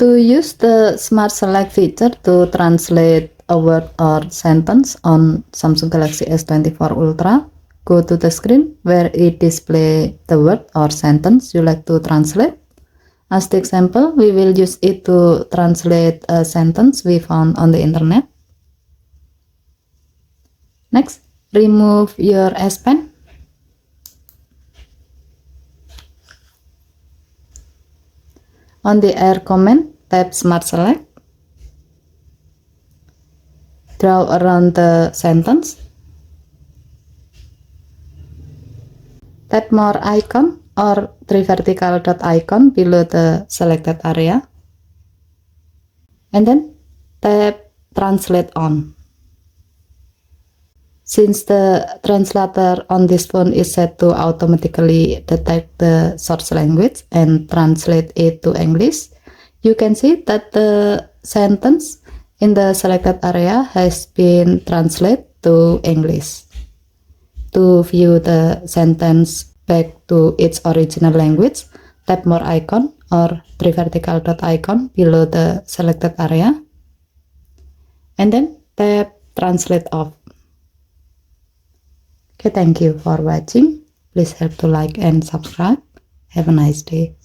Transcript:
To use the Smart Select feature to translate a word or sentence on Samsung Galaxy S24 Ultra, go to the screen where it displays the word or sentence you like to translate. As the example, we will use it to translate a sentence we found on the internet. Next, remove your S Pen. On the Air command, tap Smart Select. Draw around the sentence. Tap more icon or 3 vertical dot icon below the selected area. And then tap Translate on. Since the translator on this phone is set to automatically detect the source language and translate it to English, you can see that the sentence in the selected area has been translated to English. To view the sentence back to its original language, tap more icon or 3 vertical dot icon below the selected area, and then tap Translate off. Okay, thank you for watching. Please help to like and subscribe. Have a nice day.